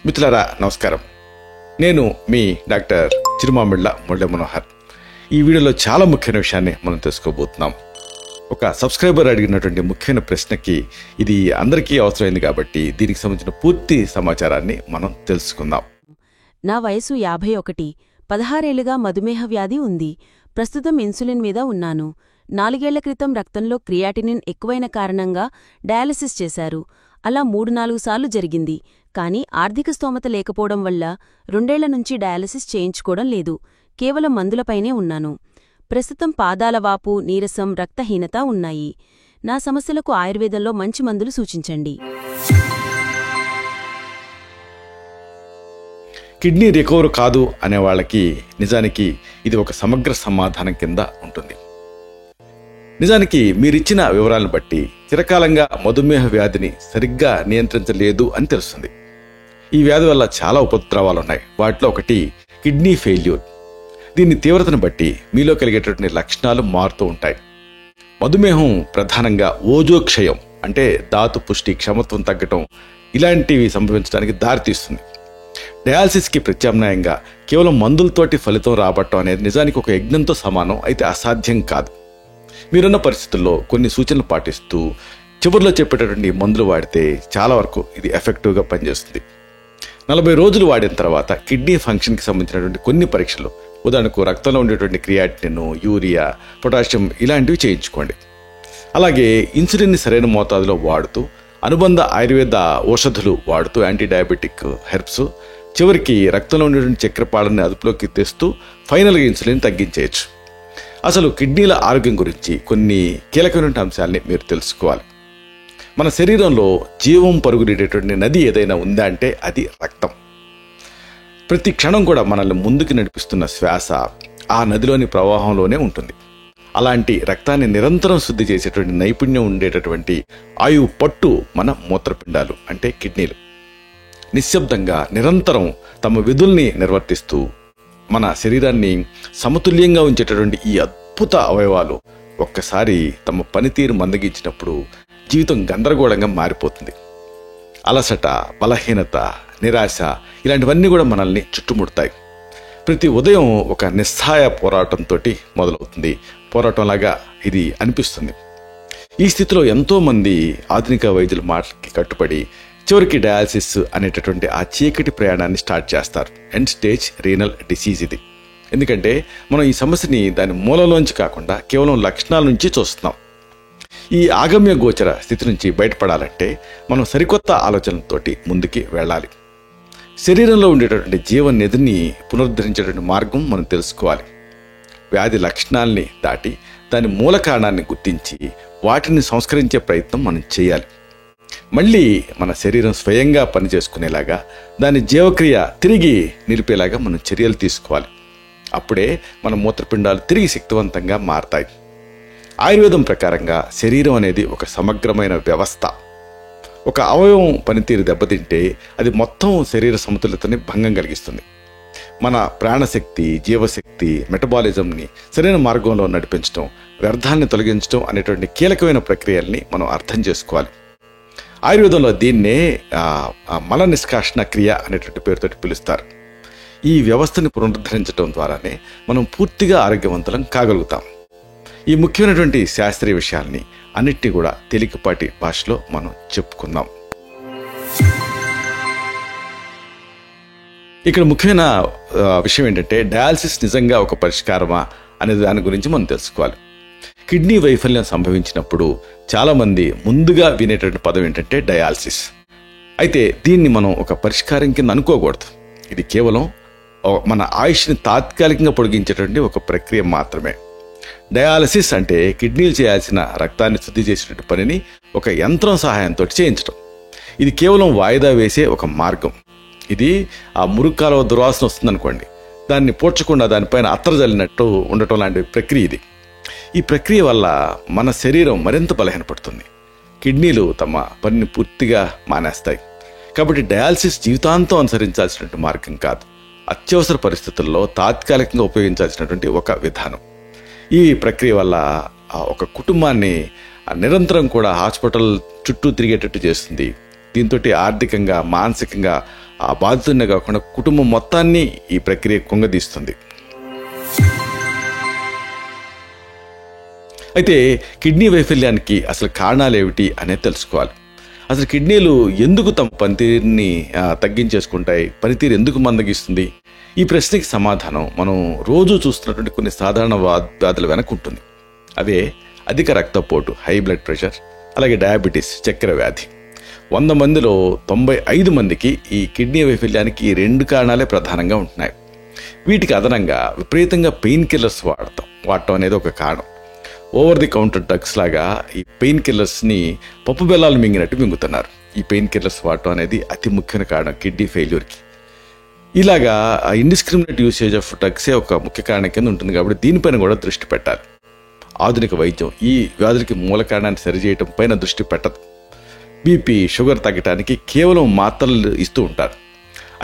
మిత్రులారా నమస్కారం. నేను మీ డాక్టర్ చిరుమామిళ్ళ మురళీ మనోహర్. ఈ వీడియోలో చాలా ముఖ్యమైన విషయాన్ని మనం తెలుసుకోబోతున్నాం. ఒక సబ్స్క్రైబర్ అడిగినటువంటి ముఖ్యమైన ప్రశ్నకి ఇది అందరికీ అవసరమైంది కాబట్టి దీనికి సంబంధించిన పూర్తి సమాచారాన్ని మనం తెలుసుకుందాం. నా వయసు 51. 16 ఏళ్లుగా మధుమేహ వ్యాధి ఉంది. ప్రస్తుతం ఇన్సులిన్ మీద ఉన్నాను. 4 ఏళ్ల క్రితం రక్తంలో క్రియాటినిన్ ఎక్కువైన కారణంగా డయాలసిస్ చేశారు. అలా 3-4 సార్లు జరిగింది. కానీ ఆర్థిక స్తోమత లేకపోవడం వల్ల 2 ఏళ్ల నుంచి డయాలసిస్ చేయించుకోవడం లేదు. కేవలం మందులపైనే ఉన్నాను. ప్రస్తుతం పాదాల వాపు, నీరసం, రక్తహీనత ఉన్నాయి. నా సమస్యలకు ఆయుర్వేదంలో మంచి మందులు సూచించండి. కిడ్నీ రికవర్ కాదు అనే వాళ్ళకి నిజానికి ఇది ఒక సమగ్ర సమాధానం కింద ఉంటుంది. నిజానికి మీరిచ్చిన వివరాలను బట్టి చిరకాలంగా మధుమేహ వ్యాధిని సరిగ్గా నియంత్రించలేదు అని తెలుస్తుంది. ఈ వ్యాధి వల్ల చాలా ఉపద్రవాలున్నాయి. వాటిలో ఒకటి కిడ్నీ ఫెయిల్యూర్. దీని తీవ్రతను బట్టి మీలో కలిగేటటువంటి లక్షణాలు మారుతూ ఉంటాయి. మధుమేహం ప్రధానంగా ఓజోక్షయం అంటే ధాతు పుష్టి, క్షమత్వం తగ్గటం ఇలాంటివి సంభవించడానికి దారితీస్తుంది. డయాలసిస్కి ప్రత్యామ్నాయంగా కేవలం మందులతోటి ఫలితం రాబట్టడం అనేది నిజానికి ఒక యజ్ఞంతో సమానం, అయితే అసాధ్యం కాదు. మీరున్న పరిస్థితుల్లో కొన్ని సూచనలు పాటిస్తూ చివరిలో చెప్పేటటువంటి మందులు వాడితే చాలా వరకు ఇది ఎఫెక్టివ్గా పనిచేస్తుంది. 40 రోజులు వాడిన తర్వాత కిడ్నీ ఫంక్షన్కి సంబంధించినటువంటి కొన్ని పరీక్షలు, ఉదాహరణకు రక్తంలో ఉండేటువంటి క్రియాటినిన్, యూరియా, పొటాషియం ఇలాంటివి చేయించుకోండి. అలాగే ఇన్సులిన్ని సరైన మోతాదులో వాడుతూ, అనుబంధ ఆయుర్వేద ఔషధులు వాడుతూ, యాంటీ డయాబెటిక్ హెర్బ్స్, చివరికి రక్తంలో ఉండేటువంటి చక్కెరపాళ్ళని అదుపులోకి తెస్తూ ఫైనల్గా ఇన్సులిన్ తగ్గించేయచ్చు. అసలు కిడ్నీల ఆరోగ్యం గురించి కొన్ని కీలకమైన అంశాలని మీరు తెలుసుకోవాలి. మన శరీరంలో జీవం పరుగులేటటువంటి నది ఏదైనా ఉందా అంటే అది రక్తం. ప్రతి క్షణం కూడా మనల్ని ముందుకు నడిపిస్తున్న శ్వాస ఆ నదిలోని ప్రవాహంలోనే ఉంటుంది. అలాంటి రక్తాన్ని నిరంతరం శుద్ధి చేసేటువంటి నైపుణ్యం ఉండేటటువంటి ఆయువు పట్టు మన మూత్రపిండాలు అంటే కిడ్నీలు. నిశ్శబ్దంగా నిరంతరం తమ విధుల్ని నిర్వర్తిస్తూ మన శరీరాన్ని సమతుల్యంగా ఉంచేటటువంటి ఈ అద్భుత అవయవాలు ఒక్కసారి తమ పనితీరు మందగించినప్పుడు జీవితం గందరగోళంగా మారిపోతుంది. అలసట, బలహీనత, నిరాశ ఇలాంటివన్నీ కూడా మనల్ని చుట్టుముడతాయి. ప్రతి ఉదయం ఒక నిస్సహాయ పోరాటంతో మొదలవుతుంది. పోరాటంలాగా ఇది అనిపిస్తుంది. ఈ స్థితిలో ఎంతోమంది ఆధునిక వైద్యుల మాటలకి కట్టుబడి చివరికి డయాలసిస్ అనేటటువంటి ఆ చీకటి ప్రయాణాన్ని స్టార్ట్ చేస్తారు. ఎండ్ స్టేజ్ రీనల్ డిసీజ్ ఇది. ఎందుకంటే మనం ఈ సమస్యని దాని మూలంలోంచి కాకుండా కేవలం లక్షణాల నుంచి చూస్తున్నాం. ఈ ఆగమ్య గోచర స్థితి నుంచి బయటపడాలంటే మనం సరికొత్త ఆలోచనలతోటి ముందుకి వెళ్ళాలి. శరీరంలో ఉండేటటువంటి జీవనిధిని పునరుద్ధరించేటువంటి మార్గం మనం తెలుసుకోవాలి. వ్యాధి లక్షణాలని దాటి దాని మూల కారణాన్ని గుర్తించి వాటిని సంస్కరించే ప్రయత్నం మనం చేయాలి. మళ్ళీ మన శరీరం స్వయంగా పనిచేసుకునేలాగా, దాని జీవక్రియ తిరిగి నిలిపేలాగా మనం చర్యలు తీసుకోవాలి. అప్పుడే మన మూత్రపిండాలు తిరిగి శక్తివంతంగా మారతాయి. ఆయుర్వేదం ప్రకారంగా శరీరం అనేది ఒక సమగ్రమైన వ్యవస్థ. ఒక అవయవం పనితీరు దెబ్బతింటే అది మొత్తం శరీర సమతుల్యతని భంగం కలిగిస్తుంది. మన ప్రాణశక్తి, జీవశక్తి, మెటబాలిజంని సరైన మార్గంలో నడిపించడం, వ్యర్థాన్ని తొలగించడం అనేటువంటి కీలకమైన ప్రక్రియల్ని మనం అర్థం చేసుకోవాలి. ఆయుర్వేదంలో దీన్నే మల నిష్కాషణ క్రియ అనేటువంటి పేరుతో పిలుస్తారు. ఈ వ్యవస్థని పునరుద్ధరించడం ద్వారానే మనం పూర్తిగా ఆరోగ్యవంతులం కాగలుగుతాం. ఈ ముఖ్యమైనటువంటి శాస్త్రీయ విషయాల్ని అన్నిటినీ కూడా తేలికపాటి భాషలో మనం చెప్పుకుందాం. ఇక్కడ ముఖ్యమైన విషయం ఏంటంటే డయాలసిస్ నిజంగా ఒక పరిష్కారమా అనే దాని గురించి మనం తెలుసుకోవాలి. కిడ్నీ వైఫల్యం సంభవించినప్పుడు చాలామంది ముందుగా వినేటటువంటి పదం ఏంటంటే డయాలసిస్. అయితే దీన్ని మనం ఒక పరిష్కారం కింద అనుకోకూడదు. ఇది కేవలం మన ఆయుష్ని తాత్కాలికంగా పొడిగించేటువంటి ఒక ప్రక్రియ మాత్రమే. డయాలసిస్ అంటే కిడ్నీలు చేయాల్సిన రక్తాన్ని శుద్ధి చేసేటువంటి పనిని ఒక యంత్రం సహాయంతో చేయించడం. ఇది కేవలం వాయిదా వేసే ఒక మార్గం. ఇది ఆ మురుక్కాలో దుర్వాసన వస్తుందనుకోండి, దాన్ని పూడ్చకుండా దానిపైన అత్తర జల్లినట్టు ఉండటం లాంటి ప్రక్రియ ఇది. ఈ ప్రక్రియ వల్ల మన శరీరం మరింత బలహీనపడుతుంది. కిడ్నీలు తమ పనిని పూర్తిగా మానేస్తాయి. కాబట్టి డయాలసిస్ జీవితాంతం అనుసరించాల్సినటువంటి మార్గం కాదు, అత్యవసర పరిస్థితుల్లో తాత్కాలికంగా ఉపయోగించాల్సినటువంటి ఒక విధానం. ఈ ప్రక్రియ వల్ల ఒక కుటుంబాన్ని నిరంతరం కూడా హాస్పిటల్ చుట్టూ తిరిగేటట్టు చేస్తుంది. దీంతో ఆర్థికంగా మానసికంగా ఆ బాధితున్నే కాకుండా కుటుంబం మొత్తాన్ని ఈ ప్రక్రియ కుంగదీస్తుంది. అయితే కిడ్నీ వైఫల్యానికి అసలు కారణాలు ఏమిటి అనేది తెలుసుకోవాలి. అసలు కిడ్నీలు ఎందుకు తమ పనితీరుని తగ్గించేసుకుంటాయి, పనితీరు ఎందుకు మందగిస్తుంది? ఈ ప్రశ్నకి సమాధానం మనం రోజు చూస్తున్నటువంటి కొన్ని సాధారణ వ్యాధుల వెనక ఉంటుంది. అవే అధిక రక్తపోటు, హై బ్లడ్ ప్రెషర్, అలాగే డయాబెటీస్, చక్కెర వ్యాధి. 100 మందిలో 95 మందికి ఈ కిడ్నీ వైఫల్యానికి ఈ 2 కారణాలే ప్రధానంగా ఉంటున్నాయి. వీటికి అదనంగా విపరీతంగా పెయిన్ కిల్లర్స్ వాడటం అనేది ఒక కారణం. ఓవర్ ది కౌంటర్ డ్రగ్స్ లాగా ఈ పెయిన్ కిల్లర్స్ని పప్పు బెల్లాలు మింగినట్టు మింగుతున్నారు. ఈ పెయిన్ కిల్లర్స్ వాడటం అనేది అతి ముఖ్యమైన కారణం కిడ్నీ ఫెయిల్యూర్కి. ఇలాగా ఇండిస్క్రిమినేట్ యూసేజ్ ఆఫ్ డ్రగ్సే ఒక ముఖ్య కారణం కింద ఉంటుంది. కాబట్టి దీనిపైన కూడా దృష్టి పెట్టాలి. ఆధునిక వైద్యం ఈ వ్యాధులకి మూల కారణాన్ని సరిచేయటం పైన దృష్టి పెట్టదు. బీపీ, షుగర్ తగ్గటానికి కేవలం మాత్రలు ఇస్తూ ఉంటారు.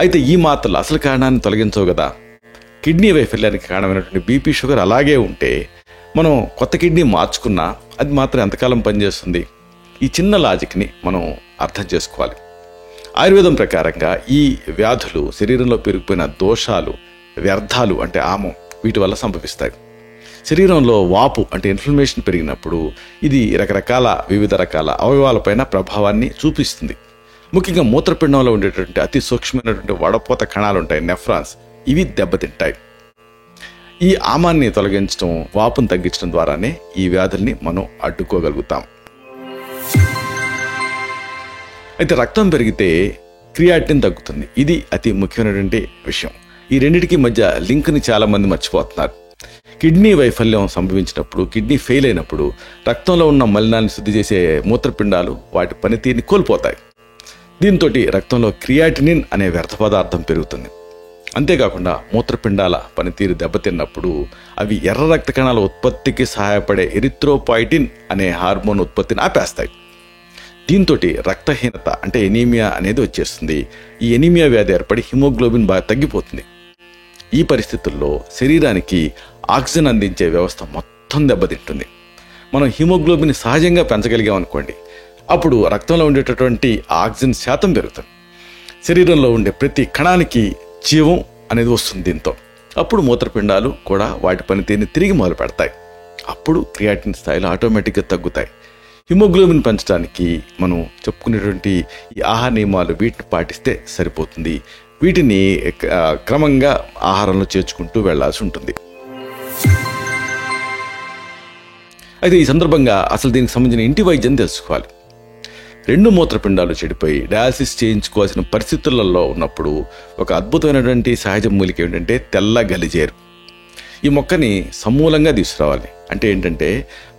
అయితే ఈ మాత్రలు అసలు కారణాన్ని తొలగించవు కదా. కిడ్నీ వైఫల్యానికి కారణమైనటువంటి బీపీ, షుగర్ అలాగే ఉంటే మనం కొత్త కిడ్నీ మార్చుకున్నా అది మాత్రం ఎంతకాలం పనిచేస్తుంది? ఈ చిన్న లాజిక్ని మనం అర్థం చేసుకోవాలి. ఆయుర్వేదం ప్రకారంగా ఈ వ్యాధులు శరీరంలో పెరిగిపోయిన దోషాలు, వ్యర్థాలు అంటే ఆమం, వీటి వల్ల సంభవిస్తాయి. శరీరంలో వాపు అంటే ఇన్ఫ్లమేషన్ పెరిగినప్పుడు ఇది వివిధ రకాల అవయవాలపైన ప్రభావాన్ని చూపిస్తుంది. ముఖ్యంగా మూత్రపిండంలో ఉండేటువంటి అతి సూక్ష్మమైనటువంటి వడపోత కణాలు ఉంటాయి, నెఫ్రాన్స్, ఇవి దెబ్బతింటాయి. ఈ ఆమాన్ని తొలగించడం, వాపును తగ్గించడం ద్వారానే ఈ వ్యాధుల్ని మనం అడ్డుకోగలుగుతాం. అయితే రక్తం పెరిగితే క్రియాటిన్ తగ్గుతుంది. ఇది అతి ముఖ్యమైనటువంటి విషయం. ఈ రెండింటికి మధ్య లింక్ని చాలా మంది మర్చిపోతున్నారు. కిడ్నీ వైఫల్యం సంభవించినప్పుడు, కిడ్నీ ఫెయిల్ అయినప్పుడు రక్తంలో ఉన్న మలినాన్ని శుద్ధి చేసే మూత్రపిండాలు వాటి పనితీరుని కోల్పోతాయి. దీంతో రక్తంలో క్రియాటినిన్ అనే వ్యర్థ పదార్థం పెరుగుతుంది. అంతేకాకుండా మూత్రపిండాల పనితీరు దెబ్బతిన్నప్పుడు అవి ఎర్ర రక్త కణాల ఉత్పత్తికి సహాయపడే ఎరిథ్రోపాయిటిన్ అనే హార్మోన్ ఉత్పత్తిని ఆపేస్తాయి. దీంతో రక్తహీనత అంటే ఎనీమియా అనేది వచ్చేస్తుంది. ఈ ఎనీమియా వ్యాధి ఏర్పడి హిమోగ్లోబిన్ బాగా తగ్గిపోతుంది. ఈ పరిస్థితుల్లో శరీరానికి ఆక్సిజన్ అందించే వ్యవస్థ మొత్తం దెబ్బతింటుంది. మనం హిమోగ్లోబిన్ సహజంగా పెంచగలిగామనుకోండి, అప్పుడు రక్తంలో ఉండేటటువంటి ఆక్సిజన్ శాతం పెరుగుతుంది. శరీరంలో ఉండే ప్రతి కణానికి జీవం అనేది వస్తుంది. దీంతో అప్పుడు మూత్రపిండాలు కూడా వాటి పనితీరుని తిరిగి మొదలు పెడతాయి. అప్పుడు క్రియాటిన్ స్థాయిలు ఆటోమేటిక్గా తగ్గుతాయి. హిమోగ్లోబిన్ పెంచడానికి మనం చెప్పుకునేటువంటి ఈ ఆహార నియమాలు వీటిని పాటిస్తే సరిపోతుంది. వీటిని క్రమంగా ఆహారంలో చేర్చుకుంటూ వెళ్లాల్సి ఉంటుంది. అయితే ఈ సందర్భంగా అసలు దీనికి సంబంధించిన ఇంటి వైద్యం తెలుసుకోవాలి. 2 మూత్రపిండాలు చెడిపోయి డయాలసిస్ చేయించుకోవాల్సిన పరిస్థితులలో ఉన్నప్పుడు ఒక అద్భుతమైనటువంటి సహజ మూలిక ఏంటంటే తెల్ల గలిజేరు. ఈ మొక్కని సమూలంగా తీసుకురావాలి. అంటే ఏంటంటే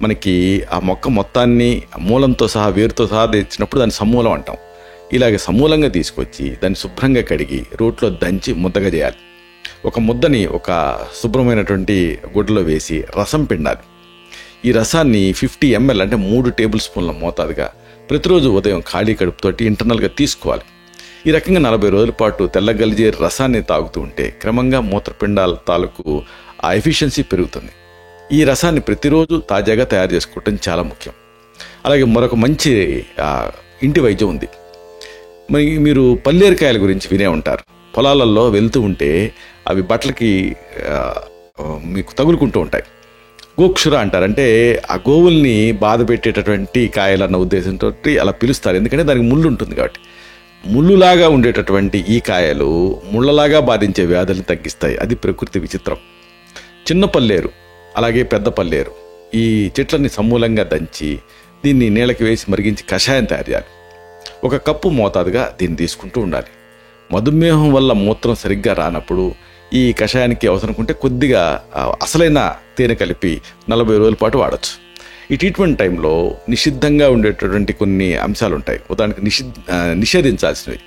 మనకి ఆ మొక్క మొత్తాన్ని మూలంతో సహా, వేరుతో సహా తెచ్చినప్పుడు దాన్ని సమూలం అంటాం. ఇలాగ సమూలంగా తీసుకొచ్చి దాన్ని శుభ్రంగా కడిగి రోట్లో దంచి ముద్దగా చేయాలి. ఒక ముద్దని ఒక శుభ్రమైనటువంటి గుడ్డలో వేసి రసం పిండాలి. ఈ రసాన్ని 50 ml అంటే 3 టేబుల్ స్పూన్ల మోతాదుగా ప్రతిరోజు ఉదయం ఖాళీ కడుపుతోటి ఇంటర్నల్గా తీసుకోవాలి. ఈ రకంగా 40 రోజుల పాటు తెల్ల గలిజేరు రసాన్ని తాగుతూ ఉంటే క్రమంగా మూత్రపిండాల తాలూకు ఆ ఎఫిషియన్సీ పెరుగుతుంది. ఈ రసాన్ని ప్రతిరోజు తాజాగా తయారు చేసుకోవటం చాలా ముఖ్యం. అలాగే మరొక మంచి ఇంటి వైద్యం ఉంది. మీరు పల్లేరుకాయల గురించి వినే ఉంటారు. పొలాలలో వెళ్తూ ఉంటే అవి బట్టలకి మీకు తగులుకుంటూ ఉంటాయి. గోక్షుర అంటారు. అంటే ఆ గోవుల్ని బాధ పెట్టేటటువంటి కాయలన్న ఉద్దేశంతో అలా పిలుస్తారు. ఎందుకంటే దానికి ముళ్ళు ఉంటుంది కాబట్టి. ముళ్ళులాగా ఉండేటటువంటి ఈ కాయలు ముళ్ళలాగా బాధించే వ్యాధులను తగ్గిస్తాయి. అది ప్రకృతి విచిత్రం. చిన్న పల్లేరు అలాగే పెద్ద పల్లేరు ఈ చెట్లని సమూలంగా దంచి దీన్ని నీళ్ళకి వేసి మరిగించి కషాయం తయారు చేయాలి. 1 కప్పు మోతాదుగా దీన్ని తీసుకుంటూ ఉండాలి. మధుమేహం వల్ల మూత్రం సరిగ్గా రానప్పుడు ఈ కషాయానికి అవసరకుంటే కొద్దిగా అసలైన తేనె కలిపి 40 రోజుల పాటు వాడచ్చు. ఈ ట్రీట్మెంట్ టైంలో నిషిద్ధంగా ఉండేటటువంటి కొన్ని అంశాలు ఉంటాయి. ఉదాహరణకి నిషేధించాల్సినవి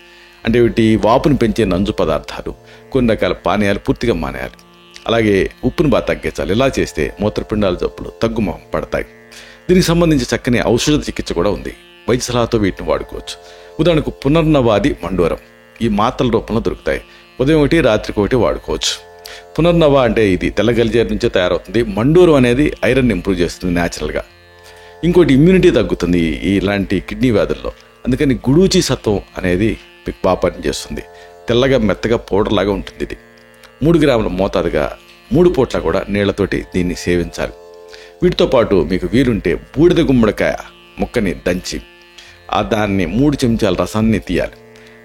అంటే వీటి వాపును పెంచే నంజు పదార్థాలు, కొన్ని రకాల పానీయాలు పూర్తిగా మానేయాలి. అలాగే ఉప్పును బాగా తగ్గించాలి. ఇలా చేస్తే మూత్రపిండాల జబ్బులు తగ్గుముఖం పడతాయి. దీనికి సంబంధించి చక్కని ఔషధ చికిత్స కూడా ఉంది. వైద్య సలహాతో వీటిని వాడుకోవచ్చు. ఉదాహరణకు పునర్నవాది మండూరం ఈ మాత్రల రూపంలో దొరుకుతాయి. ఉదయం 1 రాత్రికి 1 వాడుకోవచ్చు. పునర్నవ అంటే ఇది తెల్ల గలిజేరు నుంచే తయారవుతుంది. మండూరం అనేది ఐరన్ ఇంప్రూవ్ చేస్తుంది న్యాచురల్గా. ఇంకోటి ఇమ్యూనిటీ తగ్గుతుంది ఇలాంటి కిడ్నీ వ్యాధుల్లో. అందుకని గుడూచి సత్వం అనేది మీకు బాగా పనిచేస్తుంది. తెల్లగా మెత్తగా పౌడర్ లాగా ఉంటుంది. ఇది 3 గ్రాముల మోతాదుగా 3 పూట్ల కూడా నీళ్లతోటి దీన్ని సేవించాలి. వీటితో పాటు మీకు వీలుంటే బూడిద గుమ్మడికాయ ముక్కని దంచి దాన్ని 3 చెంచాల రసాన్ని తీయాలి.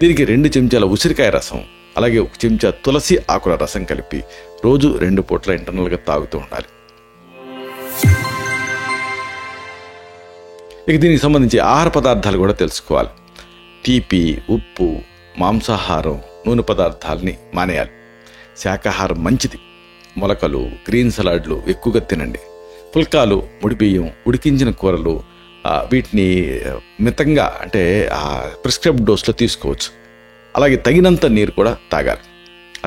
దీనికి 2 చెంచాల ఉసిరికాయ రసం, అలాగే 1 చెంచా తులసి ఆకుల రసం కలిపి రోజు 2 పూట్ల ఇంటర్నల్గా తాగుతూ ఉండాలి. ఇక దీనికి సంబంధించి ఆహార పదార్థాలు కూడా తెలుసుకోవాలి. తీపి, ఉప్పు, మాంసాహారం, నూనె పదార్థాలని మానేయాలి. శాకాహారం మంచిది. మొలకలు, గ్రీన్ సలాడ్లు ఎక్కువగా తినండి. పుల్కాలు, ముడి బియ్యం, ఉడికించిన కూరలు వీటిని మితంగా అంటే ప్రిస్క్రైబ్డ్ డోస్లో తీసుకోవచ్చు. అలాగే తగినంత నీరు కూడా తాగాలి.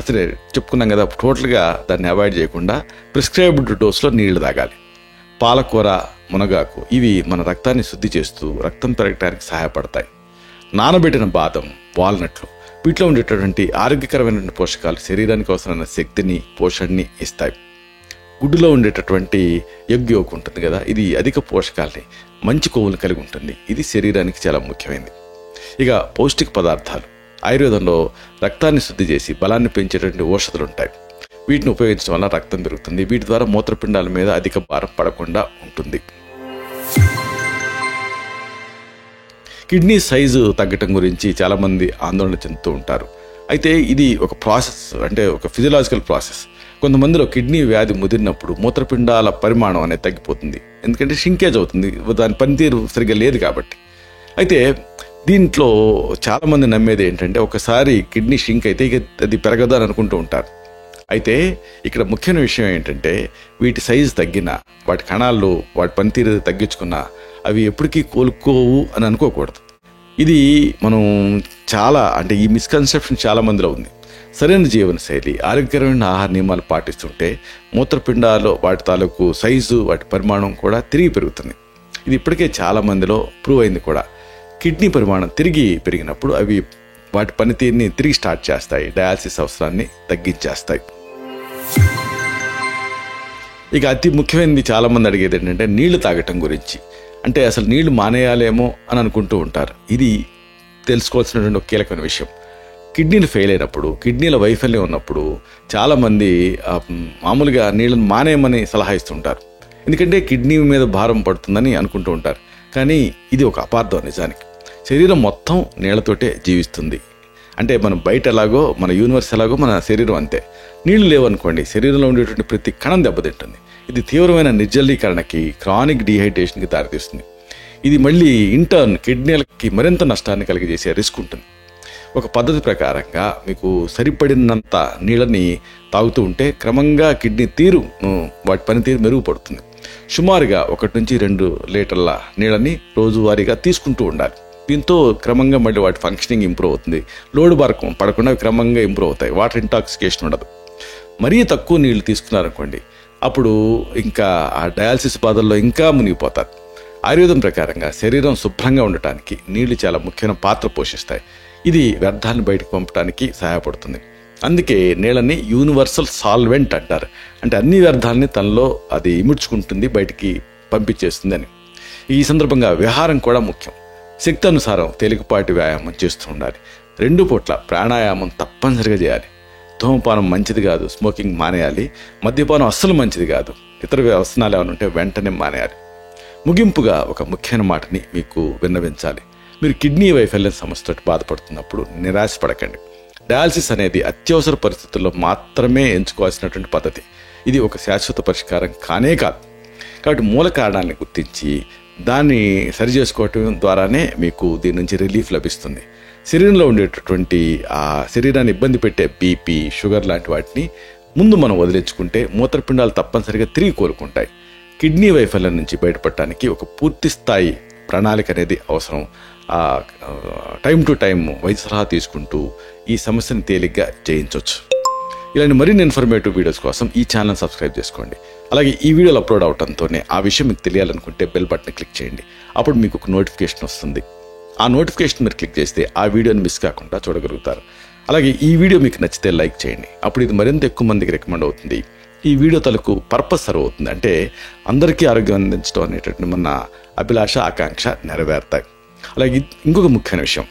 అసలే చెప్పుకున్నాం కదా, టోటల్గా దాన్ని అవాయిడ్ చేయకుండా ప్రిస్క్రైబ్డ్ డోస్లో నీళ్లు తాగాలి. పాలకూర, మునగాకు ఇవి మన రక్తాన్ని శుద్ధి చేస్తూ రక్తం పెరగడానికి సహాయపడతాయి. నానబెట్టిన బాదం, వాల్నట్లు వీటిలో ఉండేటటువంటి ఆరోగ్యకరమైన పోషకాలు శరీరానికి అవసరమైన శక్తిని, పోషణని ఇస్తాయి. గుడ్డులో ఉండేటటువంటి ఎగ్ యోక్ ఉంటుంది కదా, ఇది అధిక పోషకాలని, మంచి కొవ్వులు కలిగి ఉంటుంది. ఇది శరీరానికి చాలా ముఖ్యమైనది. ఇక పౌష్టిక పదార్థాలు, ఆయుర్వేదంలో రక్తాన్ని శుద్ధి చేసి బలాన్ని పెంచేటువంటి ఔషధాలు ఉంటాయి. వీటిని ఉపయోగించడం వల్ల రక్తం పెరుగుతుంది. వీటి ద్వారా మూత్రపిండాల మీద అధిక భారం పడకుండా ఉంటుంది. కిడ్నీ సైజు తగ్గటం గురించి చాలామంది ఆందోళన చెందుతూ ఉంటారు. అయితే ఇది ఒక ప్రాసెస్, అంటే ఒక ఫిజియలాజికల్ ప్రాసెస్. కొంతమందిలో కిడ్నీ వ్యాధి ముదిరినప్పుడు మూత్రపిండాల పరిమాణం అనేది తగ్గిపోతుంది. ఎందుకంటే షింకేజ్ అవుతుంది, దాని పనితీరు సరిగ్గా లేదు కాబట్టి. అయితే దీంట్లో చాలామంది నమ్మేది ఏంటంటే ఒకసారి కిడ్నీ షింక్ అయితే ఇక అది పెరగదు అని అనుకుంటూ ఉంటారు. అయితే ఇక్కడ ముఖ్యమైన విషయం ఏంటంటే వీటి సైజు తగ్గినా, వాటి కణాలు వాటి పనితీరు తగ్గించుకున్నా అవి ఎప్పటికీ కోలుకోవు అని అనుకోకూడదు. ఇది మనం అంటే ఈ మిస్కన్సెప్షన్ చాలా మందిలో ఉంది. సరైన జీవనశైలి, ఆరోగ్యకరమైన ఆహార నియమాలు పాటిస్తుంటే మూత్రపిండాలు వాటి తాలూకు సైజు, వాటి పరిమాణం కూడా తిరిగి పెరుగుతుంది. ఇది ఇప్పటికే చాలా మందిలో ప్రూవ్ అయింది కూడా. కిడ్నీ పరిమాణం తిరిగి పెరిగినప్పుడు అవి వాటి పనితీరుని తిరిగి స్టార్ట్ చేస్తాయి, డయాలసిస్ అవసరాన్ని తగ్గించేస్తాయి. ఇక అతి ముఖ్యమైనది చాలామంది అడిగేది ఏంటంటే నీళ్లు తాగటం గురించి. అంటే అసలు నీళ్లు మానేయాలేమో అని అనుకుంటూ ఉంటారు. ఇది తెలుసుకోవాల్సినటువంటి ఒక కీలకమైన విషయం. కిడ్నీలు ఫెయిల్ అయినప్పుడు, కిడ్నీల వైఫల్యం ఉన్నప్పుడు చాలామంది మామూలుగా నీళ్ళను మానేయమని సలహా ఇస్తుంటారు. ఎందుకంటే కిడ్నీ మీద భారం పడుతుందని అనుకుంటూ ఉంటారు. కానీ ఇది ఒక అపార్థం. నిజానికి శరీరం మొత్తం నీళ్లతోటే జీవిస్తుంది. అంటే మనం బయట ఎలాగో, మన యూనివర్స్ ఎలాగో, మన శరీరం అంతే. నీళ్లు లేవనుకోండి, శరీరంలో ఉండేటువంటి ప్రతి కణం దెబ్బతింటుంది. ఇది తీవ్రమైన నిర్జలీకరణకి, క్రానిక్ డీహైడ్రేషన్కి దారితీస్తుంది. ఇది మళ్ళీ ఇంటర్న్ కిడ్నీలకి మరింత నష్టాన్ని కలిగజేసే రిస్క్ ఉంటుంది. ఒక పద్ధతి ప్రకారంగా మీకు సరిపడినంత నీళ్ళని తాగుతూ ఉంటే క్రమంగా కిడ్నీ తీరు, వాటి పనితీరు మెరుగుపడుతుంది. సుమారుగా 1 నుంచి 2 లీటర్ల నీళ్ళని రోజువారీగా తీసుకుంటూ ఉండాలి. దీంతో క్రమంగా మళ్ళీ వాటి ఫంక్షనింగ్ ఇంప్రూవ్ అవుతుంది. లోడ్ బరకం పడకుండా క్రమంగా ఇంప్రూవ్ అవుతాయి. వాటర్ ఇంటాక్సికేషన్ ఉండదు. మరీ తక్కువ నీళ్లు తీసుకున్నారనుకోండి, అప్పుడు ఇంకా ఆ డయాలసిస్ బాధల్లో ఇంకా మునిగిపోతారు. ఆయుర్వేదం ప్రకారంగా శరీరం శుభ్రంగా ఉండటానికి నీళ్లు చాలా ముఖ్యమైన పాత్ర పోషిస్తాయి. ఇది వ్యర్థాలను బయటకు పంపడానికి సహాయపడుతుంది. అందుకే నీళ్ళని యూనివర్సల్ సాల్వెంట్ అంటారు. అంటే అన్ని వ్యర్థాలని తనలో అది ఇముడ్చుకుంటుంది, బయటికి పంపించేస్తుంది అని. ఈ సందర్భంగా విహారం కూడా ముఖ్యం. శక్తి అనుసారం తేలికపాటి వ్యాయామం చేస్తూ ఉండాలి. 2 పూట్ల ప్రాణాయామం తప్పనిసరిగా చేయాలి. ధూమపానం మంచిది కాదు, స్మోకింగ్ మానేయాలి. మద్యపానం అస్సలు మంచిది కాదు. ఇతర వ్యసనాలు ఏమైనా ఉంటే వెంటనే మానేయాలి. ముగింపుగా ఒక ముఖ్యమైన మాటని మీకు విన్నవించాలి. మీరు కిడ్నీ వైఫల్యం సమస్యతో బాధపడుతున్నప్పుడు నిరాశపడకండి. డయాలసిస్ అనేది అత్యవసర పరిస్థితుల్లో మాత్రమే ఎంచుకోవాల్సినటువంటి పద్ధతి. ఇది ఒక శాశ్వత పరిష్కారం కానే కాదు. కాబట్టి మూల కారణాలను గుర్తించి దాన్ని సరిచేసుకోవటం ద్వారానే మీకు దీని నుంచి రిలీఫ్ లభిస్తుంది. శరీరంలో ఉండేటటువంటి ఆ శరీరాన్ని ఇబ్బంది పెట్టే బీపీ, షుగర్ లాంటి వాటిని ముందు మనం వదిలించుకుంటే మూత్రపిండాలు తప్పనిసరిగా తిరిగి కోలుకుంటాయి. కిడ్నీ వైఫల్యం నుంచి బయటపడటానికి ఒక పూర్తి స్థాయి ప్రణాళిక అనేది అవసరం. టైం టు టైం వైద్య సలహా తీసుకుంటూ ఈ సమస్యను తేలిగ్గా జయించవచ్చు. ఇలాంటి మరిన్ని ఇన్ఫర్మేటివ్ వీడియోస్ కోసం ఈ ఛానల్ సబ్స్క్రైబ్ చేసుకోండి. అలాగే ఈ వీడియోలు అప్లోడ్ అవడంతోనే ఆ విషయం మీకు తెలియాలనుకుంటే బెల్ బటన్ క్లిక్ చేయండి. అప్పుడు మీకు ఒక నోటిఫికేషన్ వస్తుంది. ఆ నోటిఫికేషన్ మీరు క్లిక్ చేస్తే ఆ వీడియోని మిస్ కాకుండా చూడగలుగుతారు. అలాగే ఈ వీడియో మీకు నచ్చితే లైక్ చేయండి. అప్పుడు ఇది మరింత ఎక్కువ మందికి రికమెండ్ అవుతుంది. ఈ వీడియో తలకు పర్పస్ సర్వ్ అవుతుంది. అంటే అందరికీ ఆరోగ్యం అందించడం అనేటటువంటి మన అభిలాష, ఆకాంక్ష నెరవేరుతాయి. అలాగే ఇంకొక ముఖ్యమైన విషయం,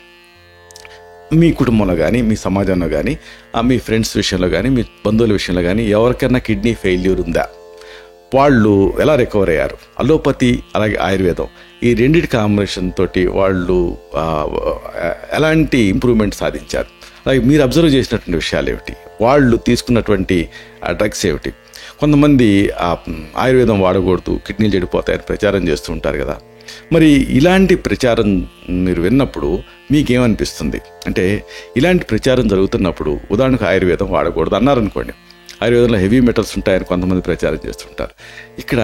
మీ కుటుంబంలో కానీ, మీ సమాజంలో కానీ, మీ ఫ్రెండ్స్ విషయంలో కానీ, మీ బంధువుల విషయంలో కానీ ఎవరికైనా కిడ్నీ ఫెయిల్యూర్ ఉందా, వాళ్ళు ఎలా రికవర్ అయ్యారు? అలోపతి అలాగే ఆయుర్వేదం ఈ రెండింటి కాంబినేషన్ తోటి వాళ్ళు ఎలాంటి ఇంప్రూవ్మెంట్ సాధించారు? అలాగే మీరు అబ్జర్వ్ చేసినటువంటి విషయాలు ఏమిటి? వాళ్ళు తీసుకున్నటువంటి డ్రగ్స్ ఏమిటి? కొంతమంది ఆయుర్వేదం వాడకూడదు, కిడ్నీలు చెడిపోతాయని ప్రచారం చేస్తూ ఉంటారు కదా. మరి ఇలాంటి ప్రచారం మీరు విన్నప్పుడు మీకేమనిపిస్తుంది? అంటే ఇలాంటి ప్రచారం జరుగుతున్నప్పుడు ఉదాహరణకు ఆయుర్వేదం వాడకూడదు అన్నారనుకోండి, ఆయుర్వేదంలో హెవీ మెటల్స్ ఉంటాయని కొంతమంది ప్రచారం చేస్తుంటారు. ఇక్కడ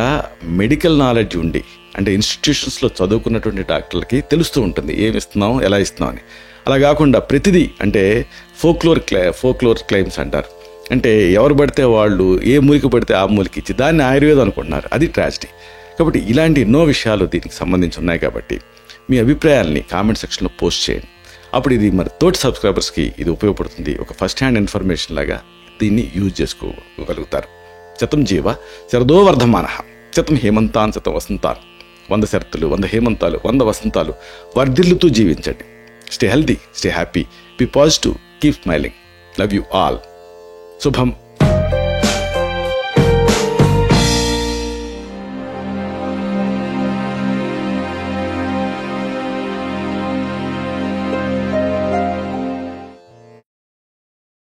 మెడికల్ నాలెడ్జ్ ఉండి, అంటే ఇన్స్టిట్యూషన్స్లో చదువుకున్నటువంటి డాక్టర్లకి తెలుస్తూ ఉంటుంది ఏమి ఇస్తున్నాం, ఎలా ఇస్తున్నాం అని. అలా కాకుండా ప్రతిదీ అంటే ఫోక్లోర్ క్లెయిమ్స్ అంటారు. అంటే ఎవరు పడితే వాళ్ళు ఏ మూలిక పడితే ఆ మూలిక ఇచ్చి దాన్ని ఆయుర్వేదం అనుకుంటున్నారు. అది ట్రాజడీ. కాబట్టి ఇలాంటి ఎన్నో విషయాలు దీనికి సంబంధించి ఉన్నాయి. కాబట్టి మీ అభిప్రాయాల్ని కామెంట్ సెక్షన్లో పోస్ట్ చేయండి. అప్పుడు ఇది మరి తోటి సబ్స్క్రైబర్స్కి ఇది ఉపయోగపడుతుంది. ఒక ఫస్ట్ హ్యాండ్ ఇన్ఫర్మేషన్ లాగా దీన్ని యూజ్ చేసుకోగలుగుతారు. శతం జీవ శరదో వర్ధమానః, శతం హేమంతాన్ శతం వసంతాన్. 100 శరత్తులు, 100 హేమంతాలు, 100 వసంతాలు వర్ధిల్లుతూ జీవించండి. Stay healthy, stay happy, be positive, keep smiling. Love you all. శుభం.